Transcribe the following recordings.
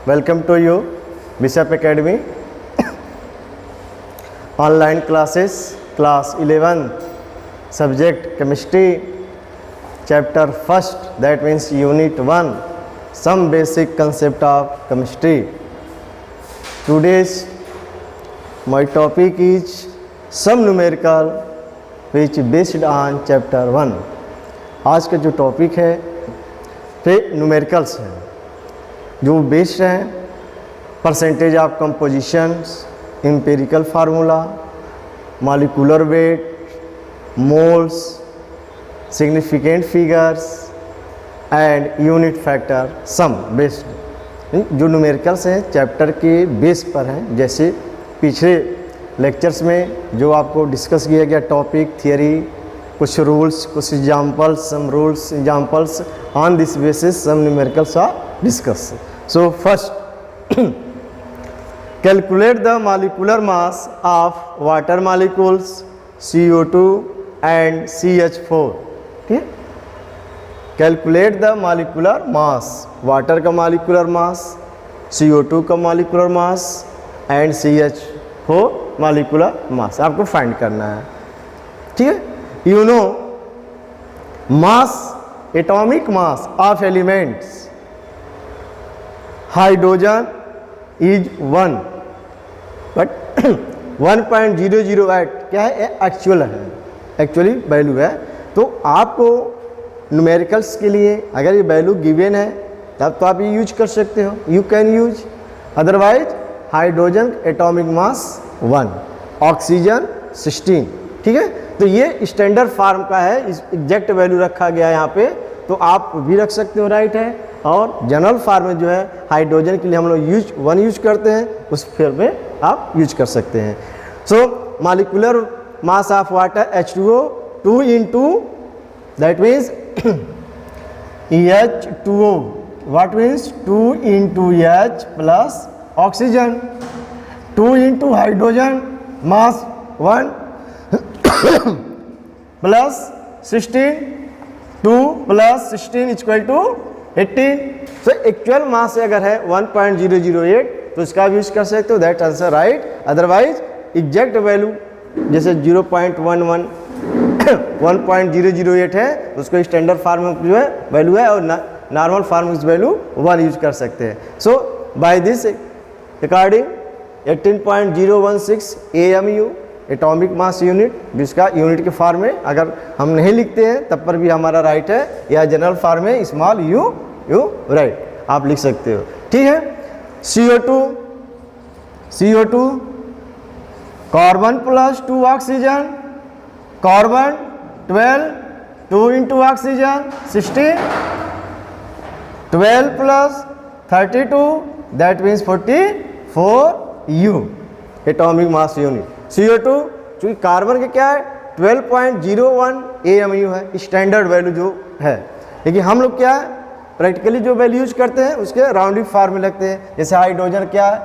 Welcome to you, Bishop Academy. Online classes, class 11, subject chemistry, chapter 1st, that means unit 1, some basic concept of chemistry. Today's my topic is some numerical which based on chapter 1. आज का जो topic है वे numericals हैं जो based हैं percentage of compositions, empirical formula, molecular weight, moles, significant figures and unit factor some based जो numericals हैं chapter के बेस पर हैं। जैसे पिछले लेक्चर्स में जो आपको डिस्कस किया गया टॉपिक, थियरी, कुछ रूल्स, कुछ examples, some rules, examples, on this basis some numericals are discuss. So first, calculate the molecular mass of water molecules CO2 and CH4। ठीक है, calculate the molecular mass, water का molecular mass, CO2 का molecular mass and CH4 molecular mass आपको find करना है। ठीक है, you know mass, atomic mass of elements hydrogen is 1 but 1.008 क्या है, एक्चुअल है, एक्चुअली वैल्यू है। तो आपको न्यूमेरिकल्स के लिए अगर ये वैल्यू गिवन है तब तो आप ये यूज कर सकते हो, you can use. Otherwise hydrogen atomic mass 1, oxygen 16। ठीक है, तो ये स्टैंडर्ड फार्म का है, इस एग्जैक्ट वैल्यू रखा गया है यहाँ पे, तो आप भी रख सकते हो, राइट है। और जनरल फार्म में जो है हाइड्रोजन के लिए हम लोग 1 यूज करते हैं, उस फिर में आप यूज कर सकते हैं। So molecular mass of water H2O 2 into that means H2O, what means 2 into H plus oxygen, 2 into hydrogen mass 1 plus 16, 2 plus 16 equal to 18। So actual mass अगर है 1.008 तो इसका भी यूज कर सकते हो, that answer right. Otherwise exact value जैसे 0.11 1.008 है उसको स्टैंडर्ड फार्म में जो है वैल्यू है और नॉर्मल फार्म में वैल्यू 1 यूज कर सकते हैं। So by this according 18.016 AMU atomic mass unit, जिसका यूनिट के फॉर्म में अगर हम नहीं लिखते हैं तब पर भी हमारा राइट है, या जनरल फॉर्म में स्मॉल यू राइट आप लिख सकते हो। ठीक है, CO2 carbon plus 2 oxygen, carbon 12, 2 into oxygen 16, 12 plus 32 that means 44U atomic mass unit. CO2 चूँकि कार्बन के क्या है 12.01 AMU है, स्टैंडर्ड वैल्यू जो है, लेकिन हम लोग क्या है प्रैक्टिकली जो वैल्यू यूज करते हैं उसके राउंडिंग फॉर्म में लगते हैं। जैसे हाइड्रोजन क्या है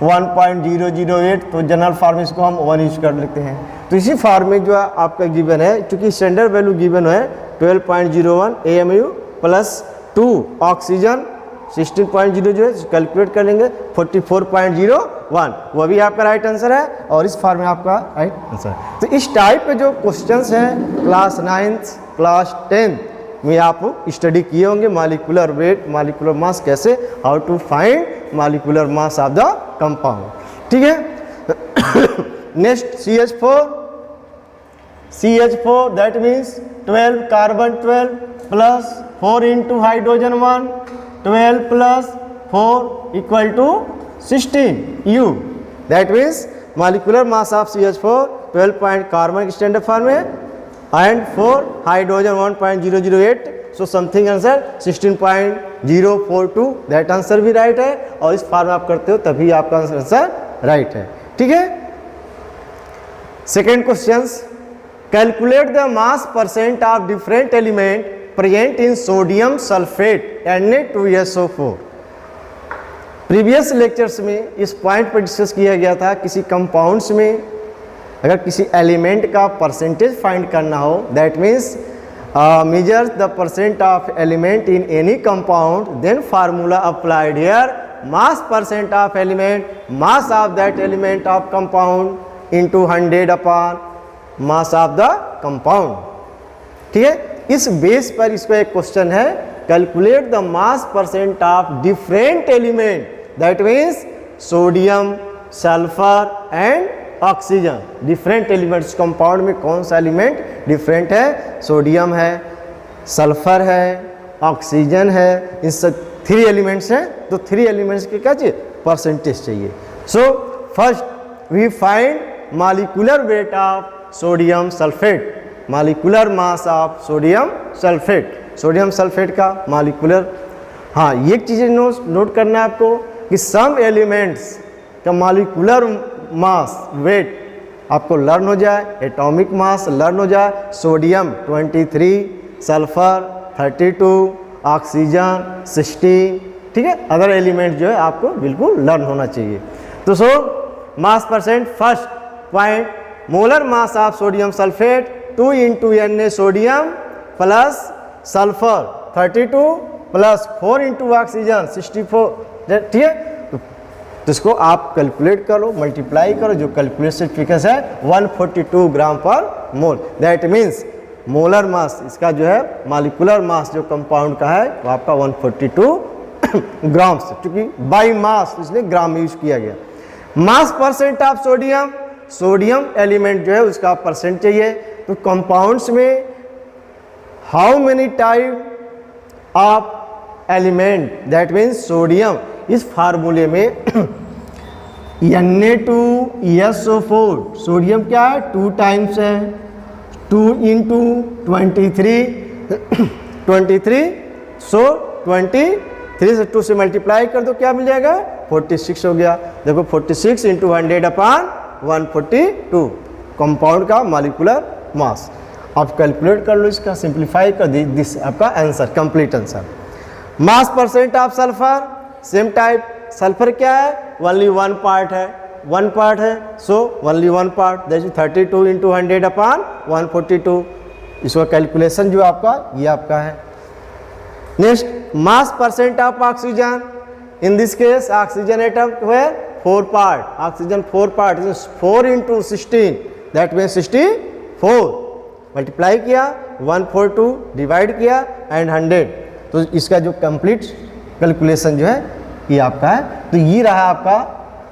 1.008 तो जनरल फॉर्म इसको हम 1 यूज कर लेते हैं। तो इसी फॉर्म में जो आपका गिवन है, चूँकि स्टैंडर्ड वैल्यू गिवन है 12.01 AMU प्लस 2 ऑक्सीजन 16.00 कैलकुलेट कर लेंगे 44.01, वो भी आपका राइट आंसर है और इस फॉर्म में आपका राइट आंसर है। तो इस टाइप के जो क्वेश्चंस हैं क्लास 9th क्लास 10th में आप स्टडी किए होंगे, मॉलिक्यूलर वेट, मॉलिक्यूलर मास, कैसे how to find molecular mass of the compound. ठीक है, next CH4 that means 12 carbon 12 plus 4 into hydrogen 1, 12 plus 4 equal to 16U, that means molecular mass of CH4 12 carbon standard form में and 4 hydrogen 1.008, so something answer 16.042, that answer भी right है और इस form में आप करते हो तभी आपका आंसर राइट है। ठीक है, second question, calculate the mass percent of different element present in sodium sulphate Na2SO4। Previous lectures में इस पॉइंट पर डिस्कस किया गया था, किसी कंपाउंड्स में अगर किसी एलिमेंट का परसेंटेज फाइंड करना हो, that means measures the percent of element in any compound, then formula applied here mass percent of element, mass of that element of compound into 100 upon mass of the compound. ठीक है, इस base पर इसको एक question है, calculate the mass percent of different element, that means sodium, sulphur and oxygen. Different elements compound में कौन सा एलिमेंट डिफरेंट है? सोडियम है, सल्फर है, ऑक्सीजन है, इन सब 3 एलिमेंट्स हैं. तो 3 एलिमेंट्स के क्या चाहिए? परसेंटेज चाहिए. So first we find molecular weight of sodium sulphate, molecular mass of sodium sulphate. Sodium sulphate का मॉलिक्यूलर, हाँ ये एक चीज़ नोट करना है आपको कि सम एलिमेंट्स का मॉलिक्यूलर मास वेट आपको लर्न हो जाए, एटॉमिक मास लर्न हो जाए. Sodium 23, sulphur 32, oxygen 16. ठीक है, अदर एलिमेंट जो है आपको बिल्कुल लर्न होना चाहिए. तो so mass percent, first point, molar mass of sodium sulphate 2 into Na sodium plus sulphur 32 plus 4 into oxygen 64. ठीक है, तो इसको आप कैलकुलेट करो, मल्टीप्लाई करो, जो कैलकुलेशन फिगर्स है 142 ग्राम पर मोल. दैट मीन्स मोलर मास, इसका जो है मॉलिक्यूलर मास जो कंपाउंड का है वो आपका 142 ग्राम से, क्योंकि बाई मास इसलिए ग्राम में यूज किया गया. मास percent of sodium, sodium element जो है उसका परसेंट चाहिए. तो कंपाउंड्स में how many type of element, that means sodium, इस फार्मूले में Na2SO4 सोडियम क्या है? 2 टाइम्स है, 2 into 23 सो 23 से 2 से मल्टीप्लाई कर दो, क्या मिल जाएगा? 46 हो गया. देखो 46 into 100 upon 142 कंपाउंड का मॉलिक्यूलर मास. आप कैलकुलेट कर लो, इसका सिंप्लीफाई कर दी, दिस आपका answer, complete answer. Mass percent of sulphur, same type. Sulphur क्या है? ओनली 1 पार्ट है, 1 पार्ट है, so only 1 part, that is 32 into 100 upon 142. इसका कैलकुलेशन जो आपका ये आपका है. Next, mass percent of oxygen, in this case oxygen atom where 4 part, oxygen 4 part, 4 into 16, that means 64. Multiply किया, 142 डिवाइड किया एंड 100. तो इसका जो कंप्लीट कैलकुलेशन जो है ये आपका है. तो ये रहा आपका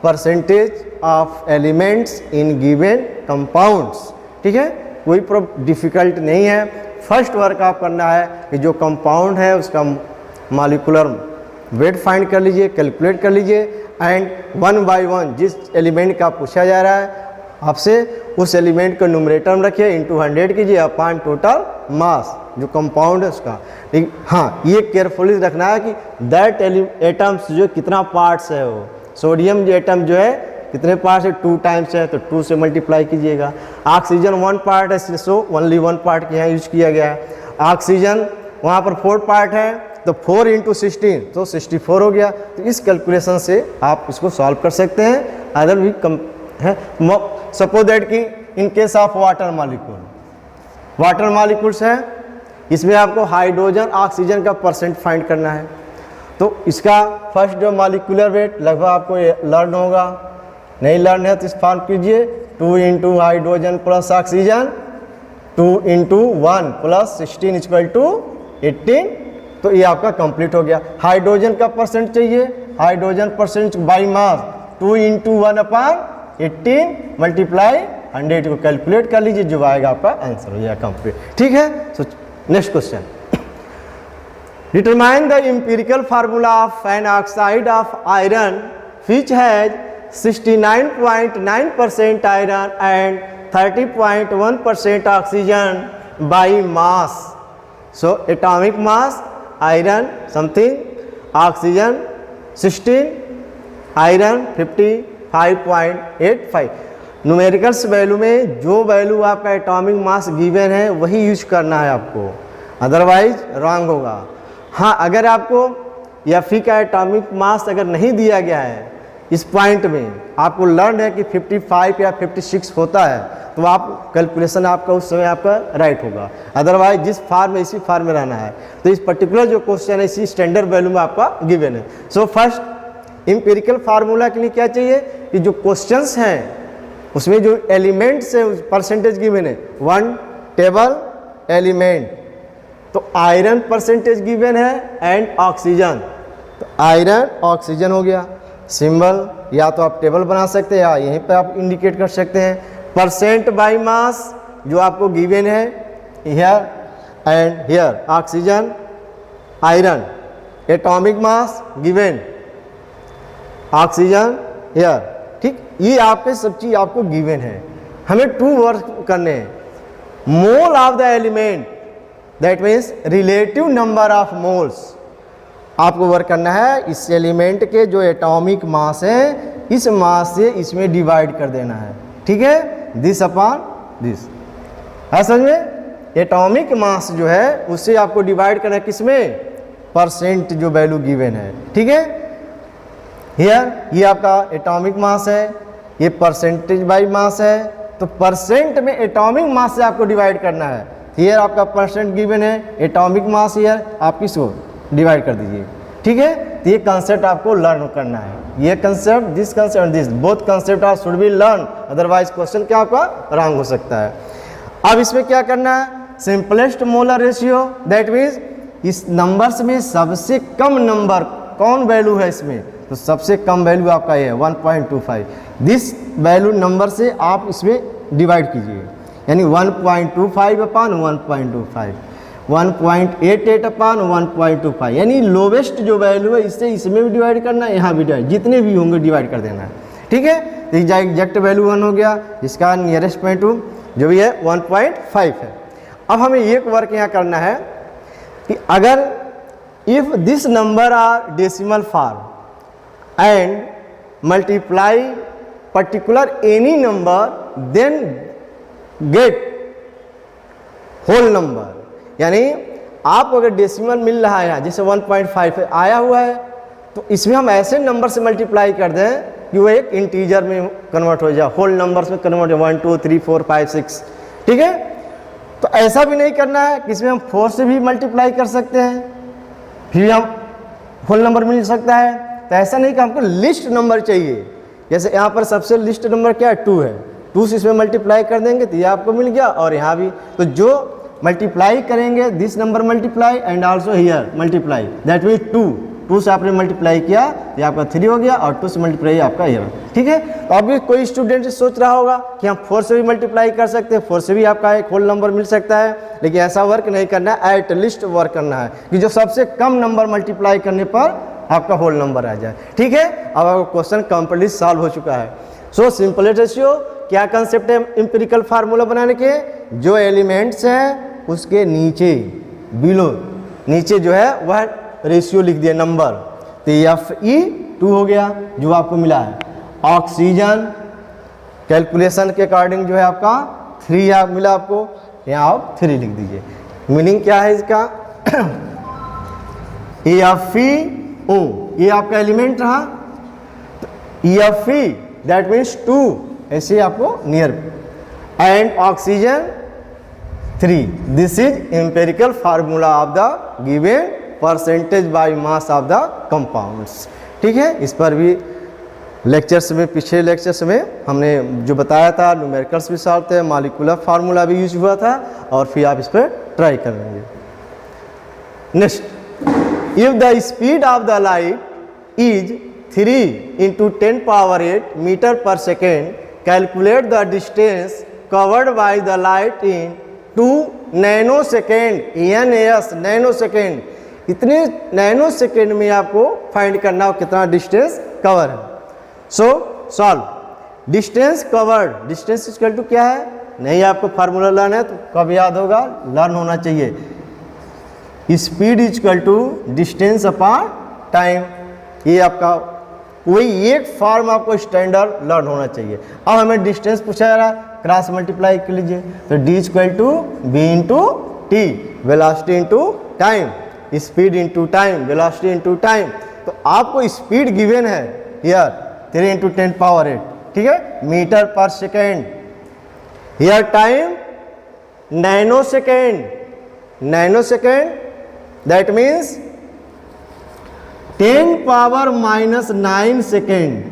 percentage of elements in given compounds. ठीक है, कोई डिफिकल्ट नहीं है. फर्स्ट वर्क आप करना है कि जो कंपाउंड है उसका मॉलिक्यूलर वेट फाइंड कर लीजिए, कैलकुलेट कर लीजिए, एंड 1 by 1 जिस एलिमेंट का पूछा जा रहा है आपसे उस एलिमेंट को न्यूमरेटर में रखिए, इंटू 100 कीजिए अपॉन टोटल मास जो कंपाउंड है उसका. लेकिन हाँ ये केयरफुली रखना है कि दैट एटम्स जो कितना पार्ट्स है, वो सोडियम जो एटम जो है कितने पार्ट्स है? 2 टाइम्स है, तो 2 से मल्टीप्लाई कीजिएगा. ऑक्सीजन 1 पार्ट है, सो ओनली 1 पार्ट के यहाँ यूज किया गया है. ऑक्सीजन वहाँ पर 4 पार्ट है, तो 4 into 16 तो 64 हो गया. तो इस कैलकुलेशन से आप इसको सॉल्व कर सकते हैं. अदर भी कम है. सपोज दैट कि in case of water molecule, water molecules है, इसमें आपको हाइड्रोजन ऑक्सीजन का परसेंट फाइंड करना है. तो इसका फर्स्ट जो मॉलिक्यूलर वेट लगभग आपको लर्न होगा, नहीं लर्न है तो इस फॉर्म कीजिए, 2 into hydrogen plus oxygen, 2 into 1 plus 16 equal to 18. तो ये आपका कंप्लीट हो गया. हाइड्रोजन का परसेंट चाहिए, hydrogen percent by mass 2 into 1 upon 18 multiply 100 को कैलकुलेट कर लीजिए, जो आएगा आपका आंसर हो जाएगा कंप्लीट. ठीक है, so next question, determine the empirical formula of an oxide of iron which has 69.9% iron and 30.1% oxygen by mass. So atomic mass, iron something, oxygen 16, iron 55.85. Numericals value में जो वैल्यू आपका atomic mass given है वही use करना है आपको, otherwise wrong होगा. हाँ अगर आपको Fe का एटॉमिक मास अगर नहीं दिया गया है इस पॉइंट में, आपको लर्न है कि 55 या 56 होता है, तो आप कैलकुलेशन आपका उस समय आपका राइट होगा. अदरवाइज जिस फार्म में इसी फार्म में रहना है. तो इस पर्टिकुलर जो क्वेश्चन है इसी स्टैंडर्ड वैल्यू में आपका गिवन है. सो फर्स्ट एम्पिरिकल फार्मूला के लिए क्या चाहिए कि जो क्वेश्चंस हैं उसमें जो एलिमेंट्स है परसेंटेज गिवन है, 1 टेबल एलिमेंट, तो आयरन परसेंटेज गिवन है एंड ऑक्सीजन, तो आयरन ऑक्सीजन हो गया। सिंबल या तो आप टेबल बना सकते हैं या यहीं पे आप इंडिकेट कर सकते हैं। परसेंट बाय मास जो आपको गिवन है here and here, oxygen iron, atomic mass given oxygen here, ठीक, ये आपके सब चीज आपको गिवन है। हमें 2 वर्क करने हैं, mole of the element that means relative number of moles आपको वर्क करना है। इस एलिमेंट के जो एटॉमिक मास है इस मास से इसमें डिवाइड कर देना है, ठीक है, दिस अपॉन दिस, है समझ में। एटॉमिक मास जो है उससे आपको डिवाइड करना है किसमें, परसेंट जो वैल्यू गिवन है, ठीक है। हियर ये आपका एटॉमिक मास है, ये परसेंटेज बाय मास है, तो परसेंट में एटॉमिक मास से आपको डिवाइड करना है। हियर आपका परसेंट गिवन है, एटॉमिक मास हियर आप किसको डिवाइड कर दीजिए, ठीक है। तो ये कंसेप्ट आपको लर्न करना है, ये concept, this concept, this both concept are should be learn, otherwise question क्या आपका रॉन्ग हो सकता है। अब इसमें क्या करना है, simplest molar ratio that means इस नंबर्स में सबसे कम नंबर कौन वैल्यू है इसमें, तो सबसे कम वैल्यू आपका ये है 1.25, दिस वैल्यू नंबर से आप इसमें डिवाइड कीजिए, यानी 1.25 अपान 1.25, 1.88 अपान 1.25, यानी लोवेस्ट जो वैल्यू है इससे इसमें भी डिवाइड करना है, यहाँ भी डिवाइड, जितने भी होंगे डिवाइड कर देना है, ठीक है। तो एग्जैक्ट वैल्यू 1 हो गया, इसका नियरेस्ट पॉइंट जो भी है 1.5 है। अब हमें एक वर्क यहाँ करना है कि अगर if this number are decimal form and multiply particular any number then get whole number, यानी आपको अगर डेसिमल मिल रहा है यहाँ जैसे 1.5 आया हुआ है तो इसमें हम ऐसे नंबर से मल्टीप्लाई कर दें कि वो एक इंटीजर में कन्वर्ट हो जाए, होल नंबर्स में कन्वर्ट हो, 1 2 3 4 5 6, ठीक है। तो ऐसा भी नहीं करना है कि इसमें हम 4 से भी मल्टीप्लाई कर सकते हैं फिर हम होल नंबर मिल सकता है, तो ऐसा नहीं कि हमको लिस्ट नंबर चाहिए। जैसे यहाँ पर सबसे लिस्ट नंबर क्या है, 2 है, 2 से इसमें मल्टीप्लाई कर देंगे तो ये आपको मिल गया, और यहाँ भी तो जो मल्टीप्लाई करेंगे this number multiply and also here multiply that mean 2 से आपने मल्टीप्लाई किया ये आपका 3 हो गया, और 2 से मल्टीप्लाई आपका ये, ठीक है। तो अभी कोई स्टूडेंट सोच रहा होगा कि हम 4 से भी मल्टीप्लाई कर सकते हैं, 4 से भी आपका एक होल नंबर मिल सकता है, लेकिन ऐसा वर्क नहीं करना है, एट लिस्ट वर्क करना है कि जो सबसे कम नंबर मल्टीप्लाई करने पर आपका होल नंबर आ जाए, ठीक है। अब आपका क्वेश्चन कंप्लीट सॉल्व हो चुका है। सो सिंपलेस्ट रेशियो क्या कंसेप्ट है एम्पिरिकल फार्मूला बनाने के, जो एलिमेंट्स हैं उसके नीचे बिलो नीचे जो है वह रेशियो लिख दिया नंबर, तो Fe2 हो गया जो आपको मिला है। ऑक्सीजन कैलकुलेशन के अकॉर्डिंग जो है आपका 3 मिला आपको, यहाँ आप 3 लिख दीजिए। मीनिंग क्या है इसका Fe ये आपका एलिमेंट रहा, Fe दैट मीन्स 2 ऐसे आपको near, and oxygen 3, this is empirical formula of the given percentage by mass of the compounds, ठीक है। इस पर भी लेक्चर्स में, पिछले लेक्चर्स में हमने जो बताया था न्यूमेरिकल्स भी सॉल्व थे, मॉलिक्यूलर फार्मूला भी यूज हुआ था, और फिर आप इस पर ट्राई कर लेंगे। Next, if the speed of the light is 3 × 10⁸ metre per second, calculate the distance covered by the light in 2 nano second, NS nano second, इतने नैनो सेकेंड में आपको फाइंड करना हो कितना डिस्टेंस कवर है। So solve distance covered, distance equal to क्या है, नहीं आपको फार्मूला लर्न है तो कब याद होगा, लर्न होना चाहिए। Speed equal to distance upon time, ये आपका वही एक फॉर्म आपको स्टैंडर्ड लर्न होना चाहिए। अब हमें डिस्टेंस पूछा जा रहा है, क्रॉस मल्टीप्लाई कर लीजिए, तो D equal to B into T, velocity into time, speed into time, velocity into time. तो आपको स्पीड गिवन है हियर 3 × 10⁸, ठीक है, metre per second. Here time nano second, nano second that means 10 power minus 9 second,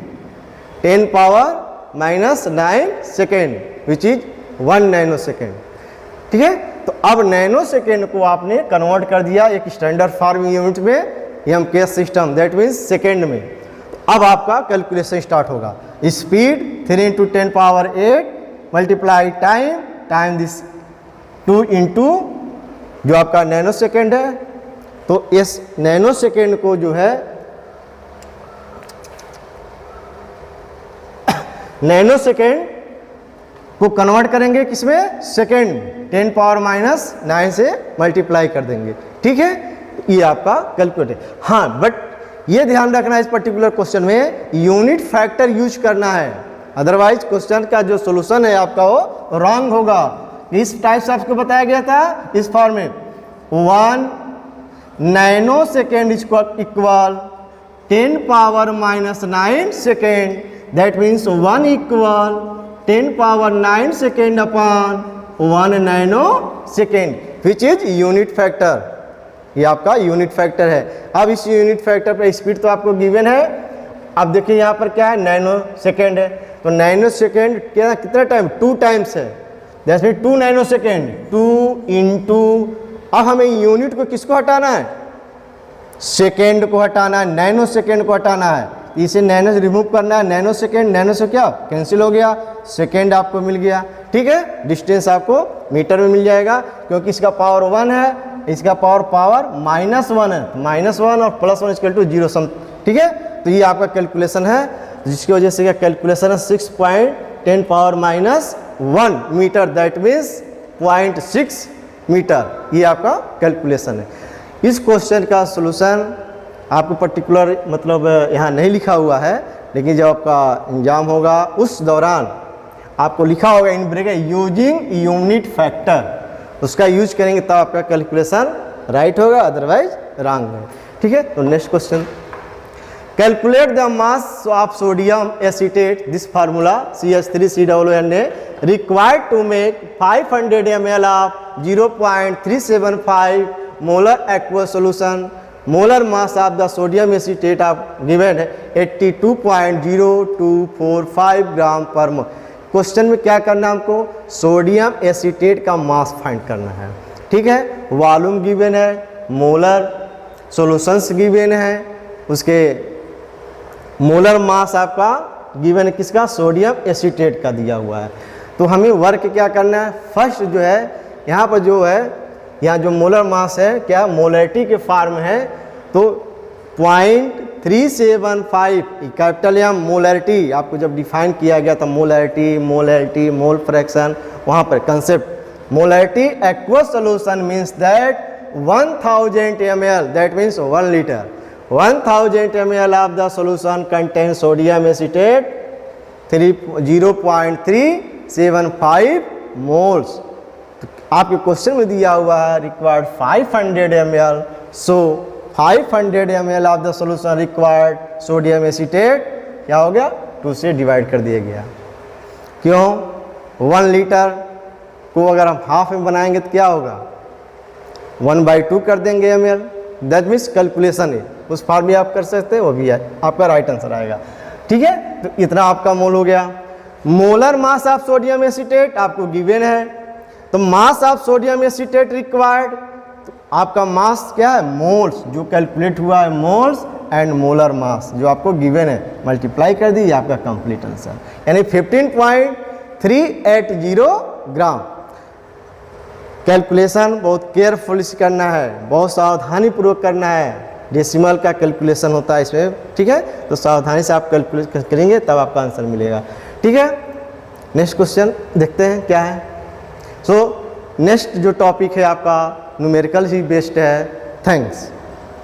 10 power minus 9 second which is 1 nano second. ठीक है, तो अब nano second को आपने कन्वर्ट कर दिया एक स्टैंडर्ड फॉर्म यूनिट में, MKS system, that means second में। तो अब आपका कैलकुलेशन स्टार्ट होगा। Speed 3 into 10 power 8 multiply time this 2 into जो आपका नैनो सेकेंड है। तो इस नैनो सेकेंड को जो है नैनो सेकेंड को कन्वर्ट करेंगे किसमें, सेकेंड, 10 पावर माइनस 9 से मल्टीप्लाई कर देंगे। ठीक है, ये आपका कैलकुलेट है। हाँ, बट ये ध्यान रखना इस पर्टिकुलर क्वेश्चन में यूनिट फैक्टर यूज करना है, अदरवाइज क्वेश्चन का जो सोल्यूशन है आपका वो रॉन्ग होगा। इस टाइप से आपको बताया गया था इस फॉर्म में 1 nano second equal 10 power minus 9 second, that means 1 equal 10 power 9 second upon 1 nano second which is unit factor. ये आपका यूनिट फैक्टर है। अब इस यूनिट फैक्टर पर स्पीड तो आपको गिवन है। अब देखिए यहाँ पर क्या है, नैनो सेकेंड है, तो नैनो सेकेंड क्या कितना टाइम, 2 टाइम्स है, that's mean 2 nano second, 2 into, अब हमें यूनिट को किसको हटाना है, सेकेंड को हटाना है, नैनो सेकेंड को हटाना है। इसे नैनो से रिमूव करना है, नैनो सेकेंड, नैनो से क्या कैंसिल हो गया, सेकेंड आपको मिल गया। ठीक है, डिस्टेंस आपको मीटर में मिल जाएगा, क्योंकि इसका पावर 1 है, इसका पावर -1 है, -1 और +1 इक्वल टू 0 सम। ठीक है, तो ये आपका कैलकुलेशन है, जिसकी वजह से क्या कैलकुलेशन है 6.10 power -1 metre, that means 0.6 metre. ये आपका कैलकुलेशन है। इस क्वेश्चन का सोल्यूशन आपको पर्टिकुलर मतलब यहाँ नहीं लिखा हुआ है, लेकिन जब आपका एग्जाम होगा उस दौरान आपको लिखा होगा in bracket using unit factor, उसका यूज करेंगे तब आपका कैलकुलेशन राइट होगा, अदरवाइज रॉन्ग है। ठीक है, तो next question, calculate the mass of sodium acetate, this formula CH3COONA required to make 500 ml of 0.375 molar aqueous solution. Molar mass of the sodium acetate of given है 82.0245 ग्राम पर मोल। Question में क्या करना है हमको, सोडियम एसीटेट का मास फाइंड करना है। ठीक है, वॉल्यूम गिवन है, मोलर सॉल्यूशंस गिवन है, उसके मोलर मास आपका गिवन है किसका, सोडियम एसीटेट का दिया हुआ है। तो हमें वर्क क्या करना है, फर्स्ट जो है यहाँ पर जो है, यहाँ जो मोलर मास है क्या मोलरिटी के फॉर्म है, तो 0.375 कैपिटल एम मोलरिटी आपको जब डिफाइन किया गया था, मोलरिटी मोल फ्रैक्शन, वहाँ पर concept molarity aqueous solution means that 1000 ml, that means 1 litre, 1000 ml of the solution contain sodium acetate 0.375 moles. आपके क्वेश्चन में दिया हुआ है required 500 ml, so 500 ml of the solution required sodium acetate क्या हो गया, 2 से डिवाइड कर दिया गया। क्यों, 1 लीटर को अगर हम हाफ में बनाएंगे तो क्या होगा, 1/2 कर देंगे ml, दैट मीन्स कैलकुलेशन है, उस फॉर्म भी आप कर सकते हैं, वो भी है आपका राइट आंसर आएगा। ठीक है, तो इतना आपका मोल हो गया। Molar mass of sodium acetate आपको गिवन है, तो मास ऑफ सोडियम एसीटेट रिक्वायर्ड, तो आपका मास क्या है, मोल्स, जो कैलकुलेट हुआ है मोल्स एंड मोलर मास जो आपको गिवन है, मल्टीप्लाई कर दी, आपका कंप्लीट आंसर, यानी 15.380 ग्राम। कैलकुलेशन बहुत केयरफुल से करना है, बहुत सावधानी पूर्वक करना है, डेसिमल का कैलकुलेशन होता है इसमें। ठीक है, तो सावधानी से आप कैलकुलेट करेंगे तब आपका आंसर मिलेगा। ठीक है, नेक्स्ट क्वेश्चन देखते हैं क्या है। सो नेक्स्ट जो टॉपिक है आपका न्यूमेरिकल ही बेस्ड है। थैंक्स।